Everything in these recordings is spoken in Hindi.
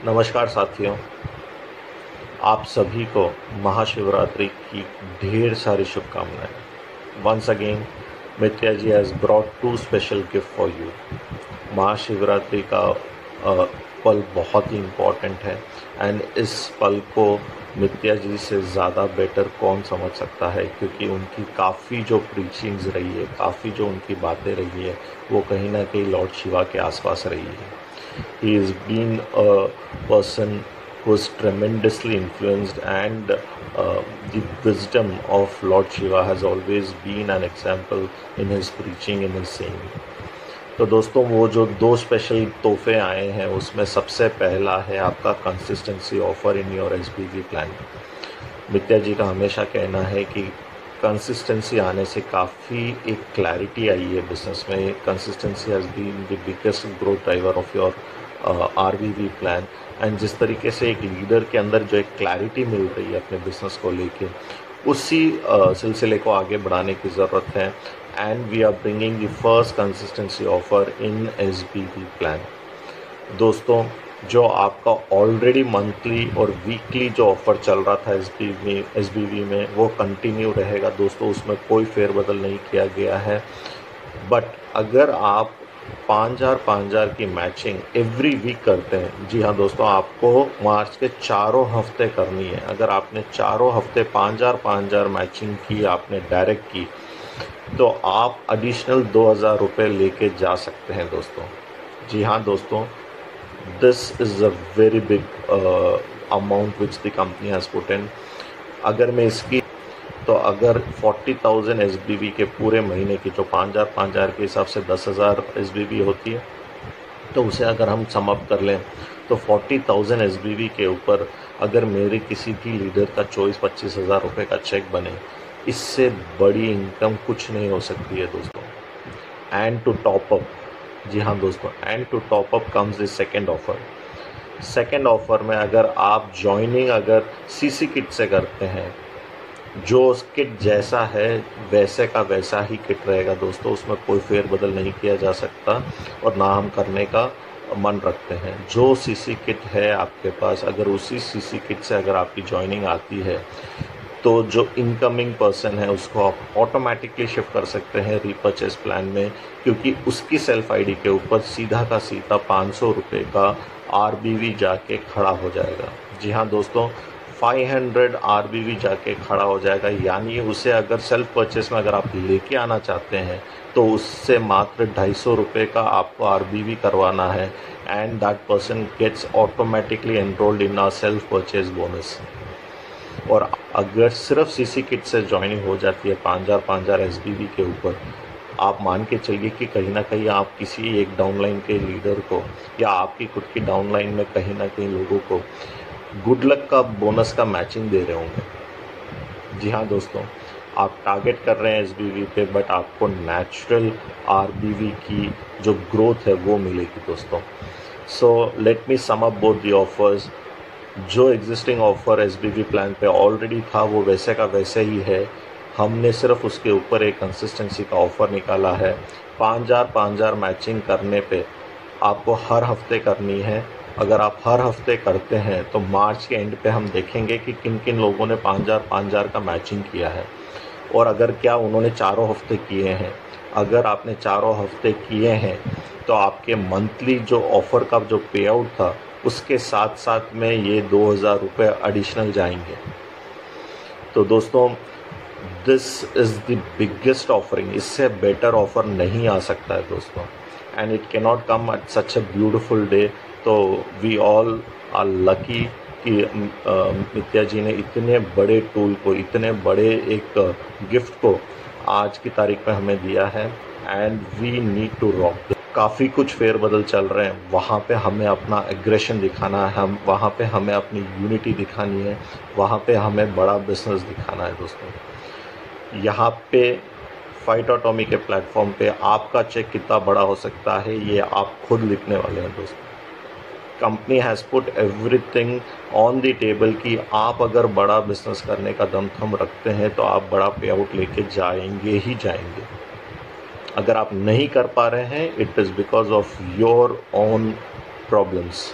नमस्कार साथियों, आप सभी को महाशिवरात्रि की ढेर सारी शुभकामनाएं। Once again Mitya ji has brought two special gift for you. Mahashivratri का पल बहुत ही इम्पॉर्टेंट है एंड इस पल को मित्या जी से ज़्यादा बेटर कौन समझ सकता है, क्योंकि उनकी काफ़ी जो प्रीचिंग्स रही है, काफ़ी जो उनकी बातें रही है, वो कहीं ना कहीं लॉर्ड शिवा के आसपास रही है। He has been a person who is tremendously influenced, and the wisdom of Lord Shiva has always been an example in his preaching, in his saying. तो दोस्तों, वो जो दो स्पेशल तोहफे आए हैं उसमें सबसे पहला है आपका consistency offer in your SBV plan. Mitya ji का हमेशा कहना है कि कंसिस्टेंसी आने से काफ़ी एक क्लैरिटी आई है बिजनेस में। Consistency has been the biggest growth driver of your RVV plan. And जिस तरीके से एक लीडर के अंदर जो एक क्लैरिटी मिल रही है अपने बिजनेस को लेके, उसी सिलसिले को आगे बढ़ाने की ज़रूरत है। And we are bringing the first consistency offer in SBV plan. दोस्तों, जो आपका ऑलरेडी मंथली और वीकली जो ऑफ़र चल रहा था एसबीवी में, वो कंटिन्यू रहेगा दोस्तों, उसमें कोई फेरबदल नहीं किया गया है। बट अगर आप 5,000 की मैचिंग एवरी वीक करते हैं, जी हाँ दोस्तों, आपको मार्च के चारों हफ्ते करनी है। अगर आपने चारों हफ्ते 5,000 मैचिंग की, आपने डायरेक्ट की, तो आप एडिशनल 2,000 रुपये लेके जा सकते हैं दोस्तों। जी हाँ दोस्तों, this is a very big amount which the company has put in। अगर मैं इसकी तो अगर 40,000 एसबीवी के पूरे महीने की, जो 5,000 के हिसाब से 10,000 एसबीवी होती है, तो उसे अगर हम सम अप कर लें तो 40,000 एसबीवी के ऊपर अगर मेरे किसी भी लीडर का 24-25,000 रुपये का चेक बने, इससे बड़ी इनकम कुछ नहीं हो सकती है दोस्तों। एंड टू टॉप अप, जी हाँ दोस्तों, and to top up comes the second offer. Second offer में अगर आप ज्वाइनिंग अगर सीसी किट से करते हैं, जो किट जैसा है वैसे का वैसा ही किट रहेगा दोस्तों, उसमें कोई फेरबदल नहीं किया जा सकता और ना हम करने का मन रखते हैं। जो सीसी किट है आपके पास, अगर उसी सीसी किट से अगर आपकी ज्वाइनिंग आती है, तो जो इनकमिंग पर्सन है उसको आप ऑटोमेटिकली शिफ्ट कर सकते हैं रीपर्चेस प्लान में, क्योंकि उसकी सेल्फ आईडी के ऊपर सीधा का सीधा 500 रुपये का आरबीवी जाके खड़ा हो जाएगा। जी हाँ दोस्तों, 500 आरबीवी जाके खड़ा हो जाएगा। यानी उसे अगर सेल्फ परचेस में अगर आप लेके आना चाहते हैं तो उससे मात्र 250 रुपये का आपको आरबीवी करवाना है, and that person gets automatically enrolled in our self purchase bonus. और अगर सिर्फ सीसी किट से ज्वाइनिंग हो जाती है 5,000 एसबीवी के ऊपर, आप मान के चलिए कि कहीं ना कहीं आप किसी एक डाउनलाइन के लीडर को या आपकी खुद की डाउनलाइन में कहीं ना कहीं लोगों को गुड लक का बोनस का मैचिंग दे रहे होंगे। जी हाँ दोस्तों, आप टारगेट कर रहे हैं एसबीवी पे, बट आपको नेचुरल आरबीवी की जो ग्रोथ है वो मिलेगी दोस्तों। So let me sum up both the offers. जो एग्जिस्टिंग ऑफ़र एसबीवी प्लान पे ऑलरेडी था वो वैसे का वैसे ही है। हमने सिर्फ उसके ऊपर एक कंसिस्टेंसी का ऑफ़र निकाला है। 5,000 मैचिंग करने पे आपको हर हफ्ते करनी है। अगर आप हर हफ्ते करते हैं तो मार्च के एंड पे हम देखेंगे कि किन किन लोगों ने 5,000 का मैचिंग किया है, और अगर क्या उन्होंने चारों हफ्ते किए हैं। अगर आपने चारों हफ्ते किए हैं तो आपके मंथली जो ऑफ़र का जो पे आउट था उसके साथ साथ में ये 2,000 रुपये एडिशनल जाएंगे। तो दोस्तों, this is the biggest offering. इससे बेटर ऑफ़र नहीं आ सकता है दोस्तों, and it can not come at such a beautiful day. तो वी ऑल आर लकी कि मित्या जी ने इतने बड़े टूल को, इतने बड़े एक गिफ्ट को आज की तारीख में हमें दिया है, and we need to rock. काफ़ी कुछ फेरबदल चल रहे हैं, वहाँ पे हमें अपना एग्रेशन दिखाना है, हम वहाँ पे हमें अपनी यूनिटी दिखानी है, वहाँ पे हमें बड़ा बिजनेस दिखाना है दोस्तों। यहाँ पे फाइट ऑटोमी के प्लेटफॉर्म पे आपका चेक कितना बड़ा हो सकता है ये आप खुद लिखने वाले हैं दोस्तों। Company has put everything on the table कि आप अगर बड़ा बिजनेस करने का दमखम रखते हैं तो आप बड़ा पे आउट लेके जाएंगे ही जाएंगे। अगर आप नहीं कर पा रहे हैं, it is because of your own problems.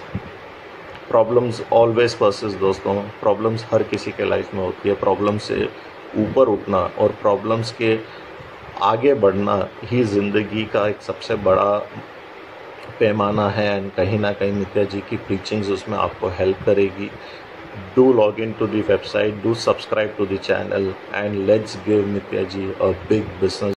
Problems always persist दोस्तों, प्रॉब्लम्स हर किसी के लाइफ में होती है। प्रॉब्लम से ऊपर उठना और प्रॉब्लम्स के आगे बढ़ना ही ज़िंदगी का एक सबसे बड़ा पैमाना है। एंड कहीं ना कहीं नित्या जी की प्रीचिंग्स उसमें आपको हेल्प करेगी। Do log in to the website, do subscribe to the channel, and let's give Nitya ji a big business